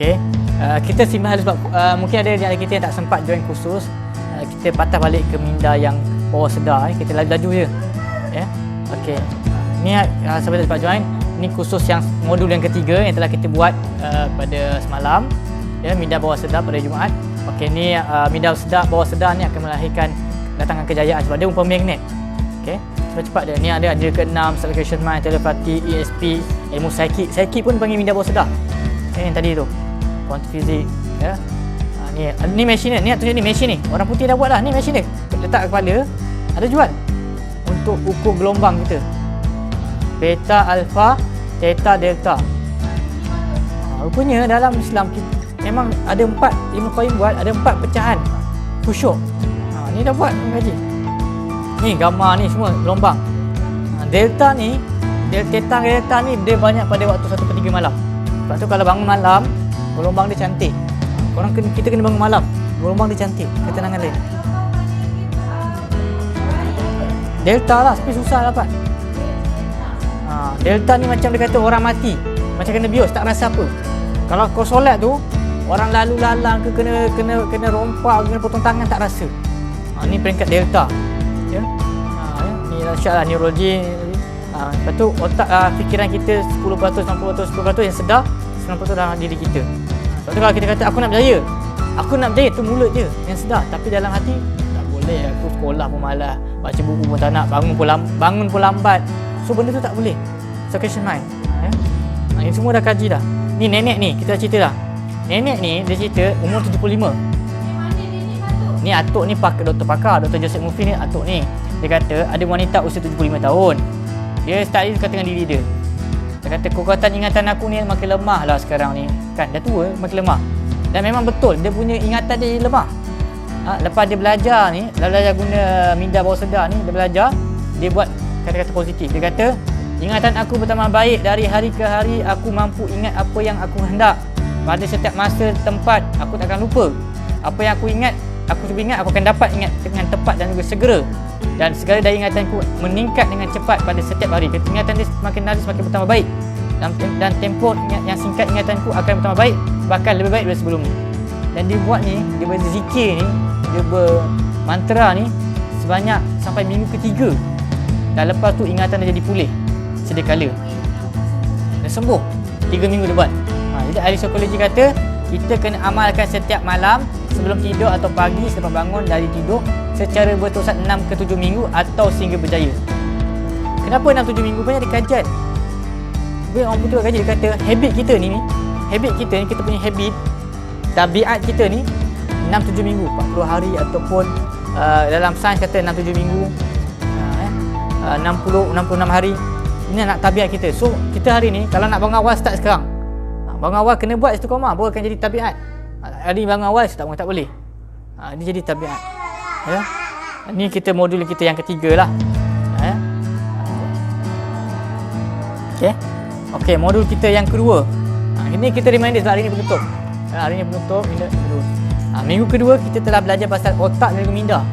Okay. Kita simbah sebab mungkin ada yang kita yang tak sempat join kursus. Kita patah balik ke minda yang bawah sedar. Kita laju-laju je. Ya. Okey. Ni sahabat sempat join. Ni kursus yang modul yang ketiga yang telah kita buat pada semalam. Ya, minda bawah sedar pada Jumaat. Okey, ni minda sedar bawah sedar ni akan melahirkan kedatangan kejayaan sebab dia umpama magnet. Okey. Cepat-cepat dia. Ni ada ke-6, Sublocation Mind, Telepati, ESP, ilmu psikik. Psikik pun panggil minda bawah sedar. Yang tadi tu. Quantum physics, ya. Ni mesin ni, tunjuk ni mesin ni. Orang putih dah buat dah. Ni mesin dia. Letak kepala, ada jual untuk ukur gelombang kita. Beta, alpha, theta, delta. Rupanya dalam Islam memang ada 4, Ibn Qayyim buat ada 4 pecahan khusyuk. Ni dah buat kaji. Ni gamma ni semua gelombang. Delta ni, theta, delta ni dia banyak pada waktu 1/3 malam. Sebab tu kalau bangun malam, gelombang dia cantik. Kita kena bangun malam, gelombang dia cantik, ketenangan dia. Delta lah, tapi susah dapat. Delta ni macam dia kata orang mati, macam kena bios, tak rasa apa. Kalau kau solat tu, orang lalu lalang ke kena rompak, kena potong tangan tak rasa. Ni peringkat delta. Ya. Ni dahsyatlah neurologi. Lepas tu otak fikiran kita 10%, 90%, 10% yang sedar, 90% dalam diri kita. Sebab tu kalau kita kata aku nak berjaya tu mulut je yang sedar, tapi dalam hati tak boleh, aku sekolah pun malas, baca buku pun tak nak, bangun pun lambat. So benda tu tak boleh. Sublocation mind. Ya. Ini semua dah kaji dah. Ni nenek ni, kita dah cerita dah. Nenek ni dia cerita umur 75. Ni atuk ni doktor pakar, Dr. Joseph Murphy ni atuk ni. Dia kata ada wanita usia 75 tahun. Dia start kata dengan diri dia. Dia kata kekuatan ingatan aku ni makin lemah lah sekarang ni. Kan dah tua makin lemah. Dan memang betul dia punya ingatan dia lemah. Lepas dia belajar ni, belajar guna minda bawah sedar ni, dia belajar, dia buat kata-kata positif. Dia kata ingatan aku bertambah baik dari hari ke hari, aku mampu ingat apa yang aku hendak. Pada setiap masa tempat aku takkan lupa. Apa yang aku ingat, aku cuba ingat, aku akan dapat ingat dengan tepat dan juga segera. Dan segala daya ingatanku meningkat dengan cepat pada setiap hari. Ingatan dia semakin hari semakin bertambah baik. Dan tempoh yang singkat ingatanku akan bertambah baik, bahkan lebih baik daripada sebelum ni. Dan dia buat ni, dia berzikir ni, dia bermantra ni sebanyak sampai minggu ketiga. Dan lepas tu ingatan dia jadi pulih sedia kala. Dan sembuh 3 minggu dia buat. Jadi ahli psikologi kata kita kena amalkan setiap malam sebelum tidur atau pagi selepas bangun dari tidur secara berterusan 6 ke 7 minggu atau sehingga berjaya. Kenapa 6-7 minggu? Banyak dikajian. Orang putih kaji, dia kata habit kita ni, kita punya habit, tabiat kita ni 6-7 minggu, 40 hari ataupun dalam sains kata 6-7 minggu, 60-66 hari. Ini nak tabiat kita. So kita hari ni kalau nak bangun awal start sekarang. Bangun awal kena buat istiqamah baru akan jadi tabiat. Hari bangun awal tak boleh. Dia jadi tabiat. Ya. Ini kita modul kita yang ketiga lah. Ya. Okey, modul kita yang kedua. Ini kita reminder sebab hari ni penutup. Hari ni penutup, minggu kedua kita telah belajar pasal otak dan minda.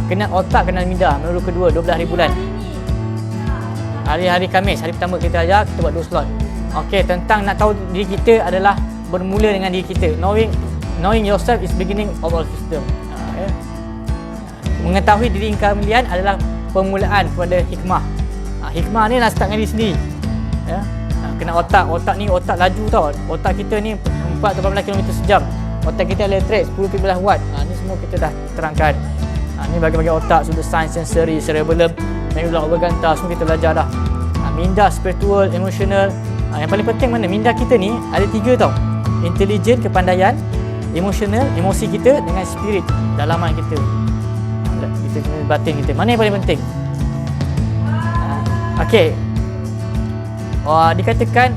Kenal otak, kenal minda. Modul kedua 12 hari bulan. Hari-hari Khamis, hari pertama kita ajar, kita buat 2 slot. Okey, tentang nak tahu diri kita adalah bermula dengan diri kita. Knowing yourself is beginning of all system. Mengetahui diri kalian adalah permulaan kepada hikmah. Hikmah ni nak start dengan diri sendiri. Ya. Kena otak ni otak laju tau. Otak kita ni 4-18 km sejam. Otak kita elektrik 10-15 watt. Ni semua kita dah terangkan. Ni bagi-bagi otak, sudut sains, sensori, cerebellum, medulla oblongata, semua kita belajar dah. Minda, spiritual, emotional. Yang paling penting mana? Minda kita ni ada 3 tau. Intelligent, kepandaian, emotional, emosi kita dengan spirit, dalaman kita. Batin kita. Mana yang paling penting? Okey. Dikatakan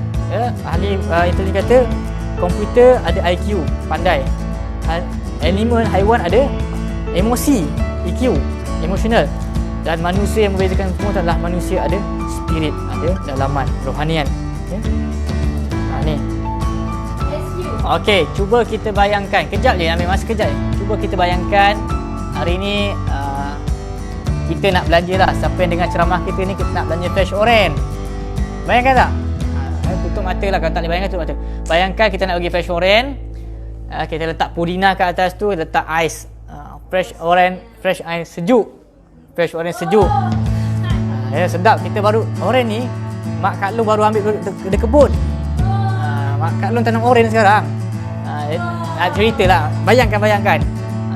ahli intelijen kata komputer ada IQ, pandai. Animal, haiwan ada emosi, EQ, emotional. Dan manusia yang membezakan semua adalah manusia ada spirit, ada dalaman, rohanian. Ni. Okey, cuba kita bayangkan. Kejap je, ambil masa kejap je. Cuba kita bayangkan hari ni kita nak belanja lah. Siapa yang dengar ceramah kita ni, kita nak belanja fresh orange. Bayangkan tak? tutup mata lah. Kalau tak boleh bayangkan, tutup mata. Bayangkan kita nak bagi fresh orange, kita letak pudina kat atas tu, letak ais, fresh ais sejuk, fresh orange sejuk. Ya, sedap. Kita baru orange ni Mak Kak Long baru ambil dari kebun. Mak Kak Long tanam orange sekarang. Ceritalah, bayangkan.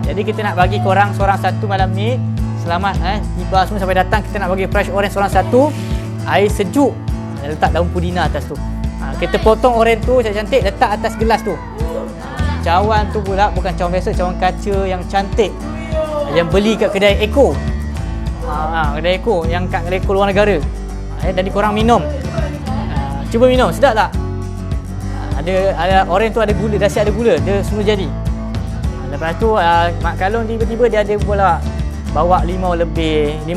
Jadi kita nak bagi korang seorang satu malam ni. Selamat tiba semua sampai datang. Kita nak bagi fresh orange seorang satu, air sejuk, letak daun pudina atas tu. Kita potong orange tu cantik-cantik, letak atas gelas tu. Cawan tu pula bukan cawan biasa, cawan kaca yang cantik, yang beli kat kedai Eko. Kedai Eko yang kat kedai Eko luar negara. Jadi korang minum. Cuba minum, sedap tak? Ada orange tu ada gula, dahsyat ada gula, dia semua jadi. Lepas tu Mak Kalong tiba-tiba dia ada pula bawa limau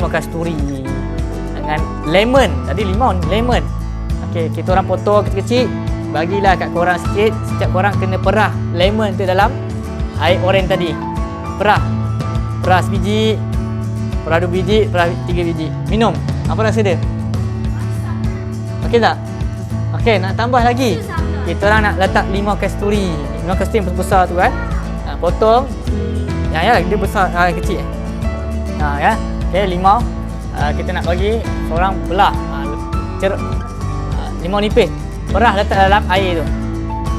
kasturi dengan lemon. Tadi lemon. Okey, kita orang potong kecil-kecil, bagilah kat korang sikit. Setiap korang kena perah lemon tu dalam air orange tadi. Perah sebiji, perah 2 biji, perah 3 biji. Minum. Apa rasa dia? Okey tak? Okey, nak tambah lagi. Kita orang nak letak limau kasturi yang besar tu kan. Potong. Ya, dia besar, kecil. Ya. Okey, limau. Kita nak bagi seorang belah. Limau nipis. Perah letak dalam air tu.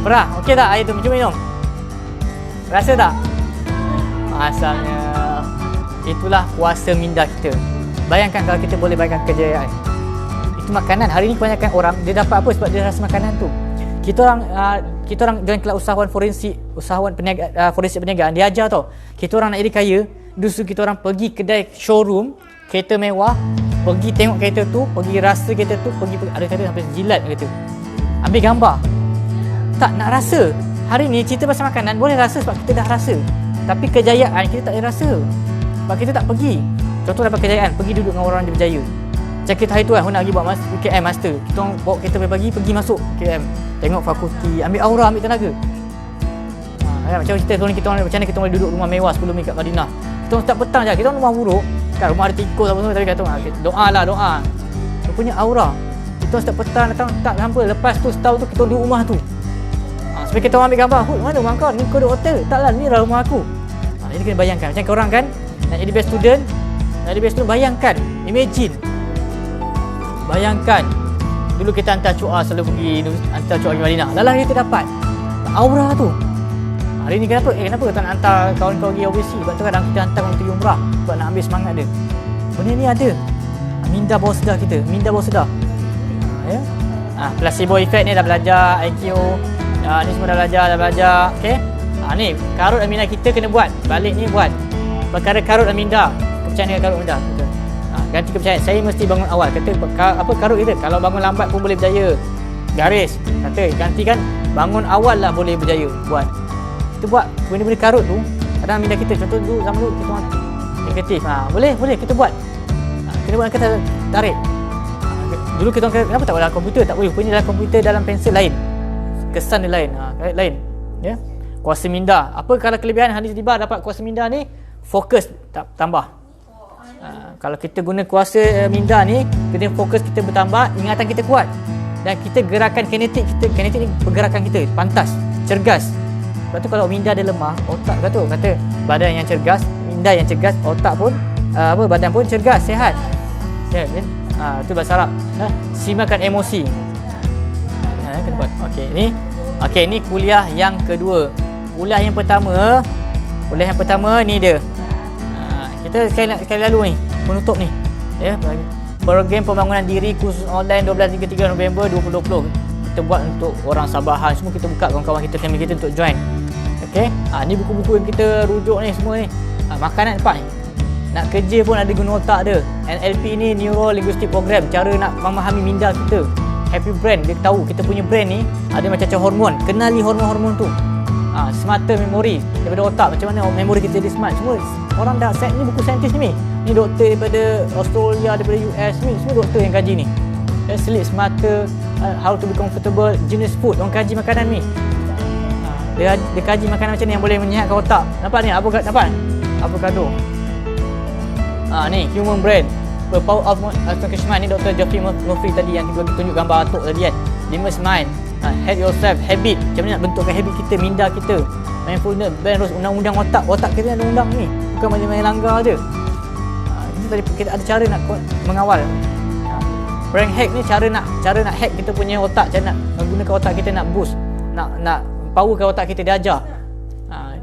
Perah. Okey tak air tu? Cuba minum. Rasa tak? Asalnya itulah kuasa minda kita. Bayangkan kalau kita boleh bayangkan kejayaan. Itu makanan. Hari ni kebanyakan orang dia dapat apa sebab dia rasa makanan tu. Kita orang join kelas usahawan forensik, forensik perniagaan, dia ajar tau. Kita orang nak jadi kaya, justru kita orang pergi kedai showroom kereta mewah, pergi tengok kereta tu, pergi rasa kereta tu, pergi ada kereta sampai jilat kereta. Ambil gambar. Tak nak rasa. Hari ni cerita pasal makanan boleh rasa sebab kita dah rasa. Tapi kejayaan kita tak boleh rasa. Sebab kita tak pergi. Contoh dapat kejayaan, pergi duduk dengan orang yang berjaya. Macam kita hari tu nak pergi buat UKM master. Kita orang bawa kereta pagi pergi masuk UKM. Tengok fakulti, ambil aura, ambil tenaga. Macam cerita tu ni, macam mana kita boleh duduk rumah mewah sebelum ni kat Madinah. Kita orang start petang je, kita orang rumah buruk. Kan rumah ada tikus apa semua, tapi kata doa. Dia punya aura. Kita orang start petang datang, tak hampa. Lepas tu setahun tu kita duduk rumah tu. Sampai kita orang ambil gambar, mana rumah kau? Ni kau duduk hotel. Taklah, ni lah rumah aku. Jadi kena bayangkan, macam korang kan nak jadi best student, bayangkan, imagine. Bayangkan dulu kita hantar cuar selalu pergi Madinah. Lalah kita dapat aura tu. Hari ni kenapa kita nak hantar kawan-kawan pergi overseas? Sebab tu kadang kita hantar orang pergi umrah sebab nak ambil semangat dia. Benda ni ada. Minda bawah sedar kita, ya. Placebo effect ni dah belajar, IQ. Ni semua dah belajar. Okey. Ni karut aminda kita kena buat. Balik ni buat. Perkara karut aminda. Kepercayaan dengan karut aminda. Ganti kepercayaan. Saya mesti bangun awal. Kata apa karut kita? Kalau bangun lambat pun boleh berjaya. Garis. Kata gantikan bangun awal lah boleh berjaya. Buat. Kita buat benda-benda karut tu. Kadang minda kita contoh dulu zaman dulu kita orang negatif. Boleh kita buat. Kita buat kata tarik. Dulu kita orang kenapa tak boleh dalam komputer? Tak boleh. Rupanya dalam komputer dalam pensel lain. Kesan dia lain. Lain. Ya. Kuasa minda. Apa kalau kelebihan Hanis Diba dapat kuasa minda ni? Fokus tambah. Kalau kita guna kuasa minda ni, kita fokus kita bertambah, ingatan kita kuat. Dan kita gerakan kinetik ni pergerakan kita pantas, cergas. Sebab tu kalau minda dia lemah, otak kata badan yang cergas, minda yang cergas, otak pun badan pun cergas, sihat. Ya, itu bahasa Arab. Simakan emosi. Kena buat. Okey, ni kuliah yang kedua. Kuliah yang pertama ni dia. Kita sekali lalu ni penutup ni ya, program pembangunan diri khusus online 12 hingga 3 November 2020 kita buat untuk orang Sabahan. Semua kita buka kawan-kawan kita, family kita untuk join. Okey, ni buku-buku yang kita rujuk ni semua ni. Makanan tempat ni nak kerja pun ada guna otak dia. NLP ni Neuro Linguistic Program, cara nak memahami minda kita. Happy Brain, dia tahu kita punya brain ni ada macam-macam hormon, kenali hormon-hormon tu. Smarter memory daripada otak, macam mana memori kita jadi smart. Semua orang dah set ni, buku saintis ni. Ni doktor daripada Australia, daripada US ni, semua doktor yang kaji ni. Sleep Smarter, How to be Comfortable, jenis food, orang kaji makanan ni. Dia kaji makanan macam ni yang boleh menyihatkan otak. Nampak ni, avocado. Ni Human Brain, The Power of Astonishment. Ni Dr. Geoffrey Murphy tadi yang kita tunjuk gambar atuk tadi kan. Limmer's mind. Hack yourself, habit. Macam mana nak bentukkan habit kita, minda kita. Mindfulness, balance, undang-undang otak. Otak kita ada undang ni, bukan main-main langgar je. Ini tadi kita ada cara nak mengawal. Brain hack ni cara nak hack kita punya otak, cara nak menggunakan otak kita nak boost, nak powerkan otak kita, dia ajar.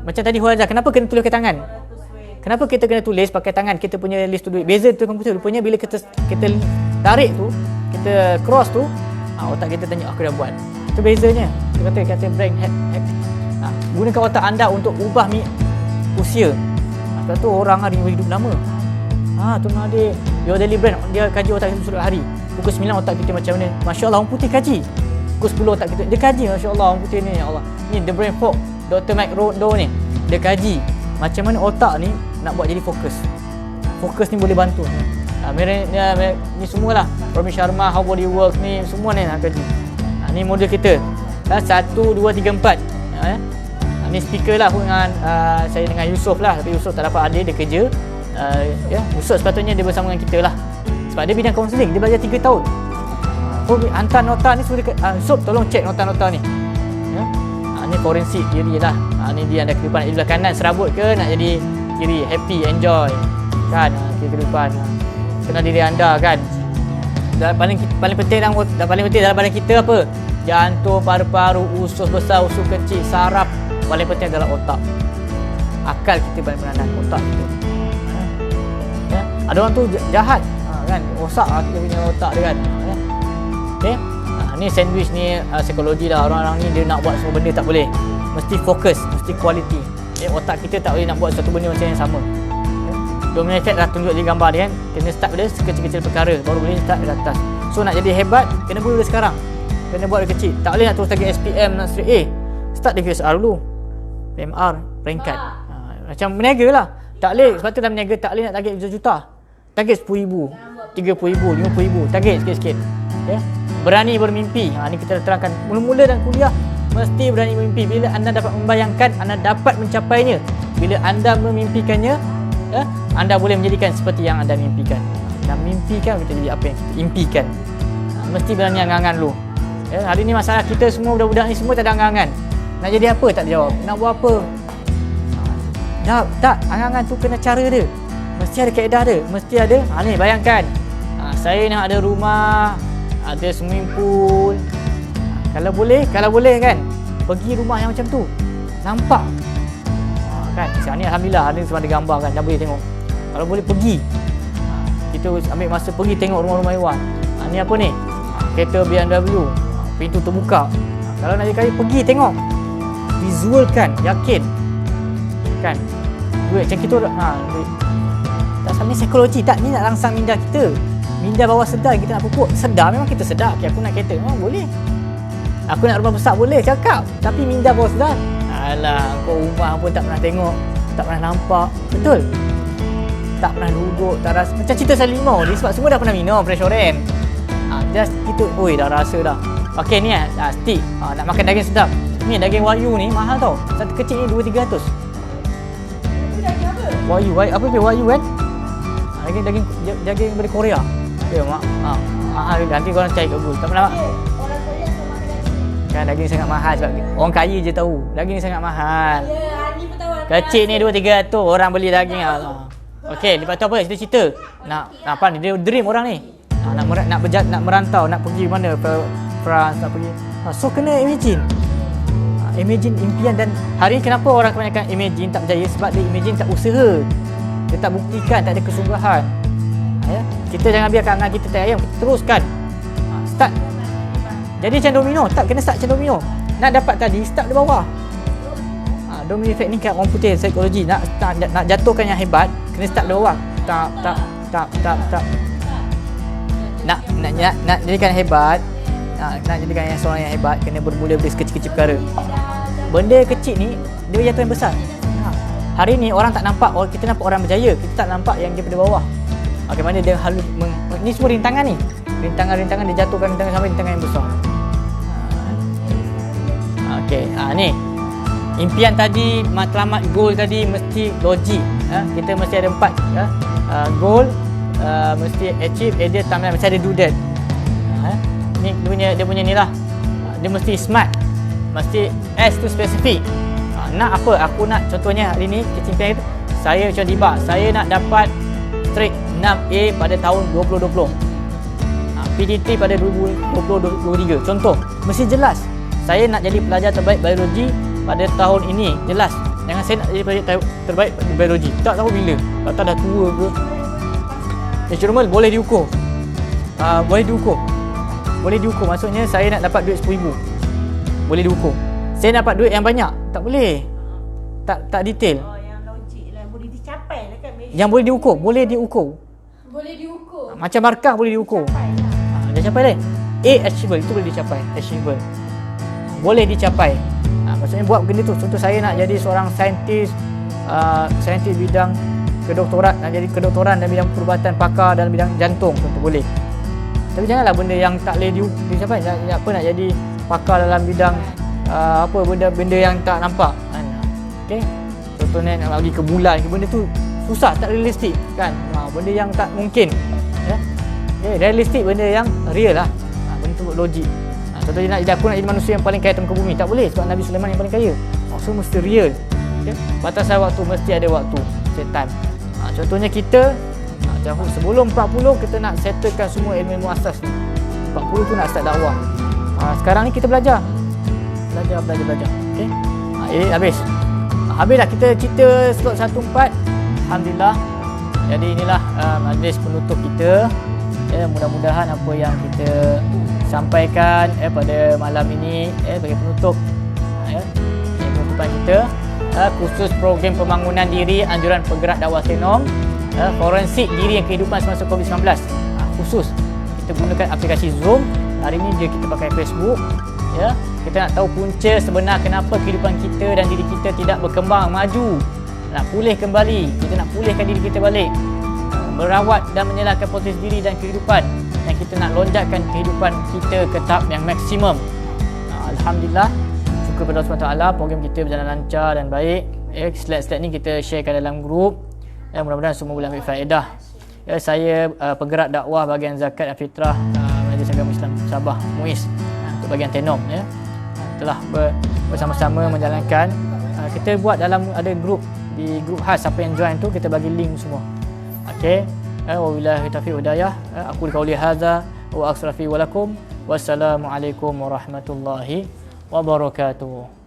Macam tadi Huazah, kenapa kena tulis pakai tangan? Kenapa kita kena tulis pakai tangan kita punya list tu duit? Beza tu komputer, rupanya bila kita tarik tu, kita cross tu, otak kita tanya aku dah buat. Itu bezanya. Dia kata brain hack. Gunakan otak anda untuk ubah usia. Sebab tu orang hari ni hidup lama. Tuan adik, Your Daily Brain, dia kaji otak kita seluruh hari. Pukul 9 otak kita macam mana? Masya Allah, orang putih kaji. Pukul 10 otak kita, dia kaji. Masya Allah, orang putih ni, ya Allah. Ni The Brain Fog, Dr. Mike Rondo ni, dia kaji macam mana otak ni nak buat jadi fokus. Fokus ni boleh bantu. Ni semualah. Romy Sharma, How Body Works ni, semua ni nak kaji. Ni model kita. 1, 2, 3, 4. Ni speaker lah aku dengan saya dengan Yusof lah. Tapi Yusof tak dapat ada, dia kerja. Yusof sepatutnya dia bersama dengan kita lah. Sebab dia bidang kaunseling, dia belajar 3 tahun. Hantar nota ni suruh Yusof tolong cek nota-nota ni. Ni forensik diri lah. Ni dia anda kehidupan nak jadi belah kanan serabut ke nak jadi kiri, happy, enjoy kan, kehidupan. Kenal diri anda kan. Paling penting dalam badan kita apa? Jantung, paru-paru, usus besar, usus kecil, saraf. Paling penting adalah otak. Akal kita paling peranan, otak kita. Ada orang tu jahat kan, rosak kita punya otak dia kan. Okey. Ni sandwich ni psikologi lah. Orang-orang ni dia nak buat semua benda tak boleh. Mesti fokus, mesti quality. Otak kita tak boleh nak buat satu benda macam yang sama. Domino effect dah tunjuk di gambar dia kan. Kena start dari sekecil-kecil perkara, baru boleh start dari atas. So nak jadi hebat, kena buat dari sekarang. Kena buat dari kecil. Tak boleh nak terus target SPM nak straight A. Start dari VSR dulu. PMR, peringkat. Macam berniaga lah. Tak boleh, sebab tu dalam berniaga tak boleh nak target juta-juta. Target RM10,000, RM30,000, RM50,000. Target sikit-sikit. Okay? Berani bermimpi. Ni kita terangkan. Mula-mula dalam kuliah, mesti berani bermimpi. Bila anda dapat membayangkan, anda dapat mencapainya. Bila anda memimpikannya, anda boleh menjadikan seperti yang anda mimpikan. Dan mimpikan, kita jadi apa yang kita impikan. Mesti berani angan-angan dulu. Hari ni masalah kita semua, budak-budak ni semua tak ada angan-angan. Nak jadi apa tak jawab. Nak buat apa? Tak, angan-angan tu kena cara dia. Mesti ada kaedah dia. Mesti ada. Ni bayangkan. Saya nak ada rumah, ada swimming pool. Kalau boleh kan, pergi rumah yang macam tu. Nampak. Kan, sekarang ni Alhamdulillah ada semua ada gambar kan, dah boleh tengok. Kalau boleh pergi. Kita ambil masa pergi tengok rumah-rumah mewah. Ni apa ni? Kereta BMW. Pintu terbuka. Kalau nak jadi pergi tengok. Visualkan, yakin. Kan? Duit macam kita tak sama ni psikologi tak, ni nak rangsang minda kita. Minda bawah sedar kita nak pupuk. Sedar memang kita sedar. Okay, aku nak kereta memang boleh. Aku nak rumah besar boleh cakap. Tapi minda bawah sedar, alah kau rumah pun tak pernah tengok, tak pernah nampak. Betul? Tak pernah duduk, tak rasa. Macam cerita Salimau ni sebab semua dah pernah minum fresh orange. Just kita, oi dah rasa dah. Okey ni stick. Nak makan daging sedap. Ni daging Wagyu ni mahal tau. Satu kecil ni 2-300. Wagyu, apa dia Wagyu kan? Daging dari Korea. Ya mak. Mahal nanti korang cari kat Google. Tak pernah. Kan daging sangat mahal sebab orang kaya je tahu. Daging ni sangat mahal. Kecil ni 2-300 orang beli daging. Okey, lepas tu apa? Cerita-cerita. Nak apa ni? Dia dream orang ni. Nak merantau, nak pergi mana? France, nak pergi. So kena imagine. Imagine impian. Dan hari ni kenapa orang kebanyakan imagine tak berjaya? Sebab dia imagine tak usaha. Dia tak buktikan, tak ada kesungguhan. Kita jangan biarkan angan kita tak ayam, kita teruskan. Start. Jadi macam domino, tak kena start macam domino. Nak dapat tadi, start dari bawah. Domino effect ni kan orang putih psikologi. Nak jatuhkan yang hebat, kena start dari bawah. Tak. Nak jadikan hebat, nak jadikan yang seorang yang hebat, kena bermula dari sekecil-kecil perkara. Benda kecil ni, dia jatuh yang besar. Hari ni orang tak nampak, kita nampak orang berjaya, kita tak nampak yang dia pada bawah. Bagaimana dia halus, ni semua rintangan ni. Rintangan-rintangan dia jatuhkan rintangan sampai rintangan yang besar. Okey, ni. Impian tadi, matlamat goal tadi mesti logik. Kita mesti ada 4 goal, mesti achieve, idea, timeline, mesti ada do that. Ni dia punya ni lah. dia mesti smart. Mesti S tu spesifik. Nak apa? Aku nak contohnya hari ni kecimpang itu, saya macam Diba, saya nak dapat straight 6A pada tahun 2020. PDT pada 2023. Contoh, mesti jelas. Saya nak jadi pelajar terbaik biologi pada tahun ini, jelas. Jangan saya nak jadi pelajar terbaik biologi. Tak tahu bila. Kata dah tua ke. Instrument boleh diukur. Boleh diukur. Boleh diukur. Maksudnya saya nak dapat duit 10,000. Boleh diukur. Saya dapat duit yang banyak. Tak boleh. Tak detail. Yang logik lah. Boleh dicapai lah kan. Yang boleh diukur. Boleh diukur. Boleh diukur. Macam markah boleh diukur. Dah capai dah. A achievable. Itu boleh dicapai. Achievable. Boleh dicapai. Maksudnya buat benda tu. Contoh saya nak jadi seorang saintis. Saintis bidang kedoktoran. Nak jadi kedoktoran dalam bidang perubatan, pakar dalam bidang jantung. Contoh boleh. Tapi janganlah benda yang tak boleh dicapai. Apa nak jadi pakar dalam bidang apa benda yang tak nampak kan. Okey, contohnya nak pergi ke bulan, benda tu susah, tak realistik kan. Benda yang tak mungkin ya. Okay, realistik benda yang real lah. Benda tu logik. Contohnya aku nak jadi manusia yang paling kaya di muka bumi, tak boleh sebab Nabi Sulaiman yang paling kaya. So mesti real. Okay? Batasan waktu mesti ada waktu, set time. Contohnya kita sebelum 40 kita nak settlekan semua ilmu asas. 40 tu nak start dakwah. Sekarang ni kita belajar. Okey. Habis. Habis dah kita cerita slot 1/4. Alhamdulillah. Jadi inilah majlis penutup kita. Ya, mudah-mudahan apa yang kita sampaikan pada malam ini bagi penutup penutupan kita khusus program pembangunan diri anjuran penggerak dakwah Tenom, forensik diri yang kehidupan semasa COVID-19. Khusus kita gunakan aplikasi Zoom. Hari ini kita pakai Facebook. Ya, kita nak tahu punca sebenar kenapa kehidupan kita dan diri kita tidak berkembang maju. Nak pulih kembali, kita nak pulihkan diri kita balik. Merawat dan menyelamatkan potensi diri dan kehidupan, dan kita nak lonjakkan kehidupan kita ke tahap yang maksimum. Alhamdulillah, syukur kepada Allah SWT, program kita berjalan lancar dan baik. Slide-slide ni kita sharekan dalam grup. Mudah-mudahan semua boleh ambil faedah. Saya penggerak dakwah bahagian zakat dan fitrah Majlis Agama Islam Sabah MUIS untuk bahagian Tenom telah bersama-sama menjalankan. Kita buat dalam ada grup, di grup khas, siapa yang join tu kita bagi link semua. Okey. Wabillahi taufiq hidayah. Aku qauli hadza wa astaghfiru lakum. Wassalamualaikum warahmatullahi wabarakatuh.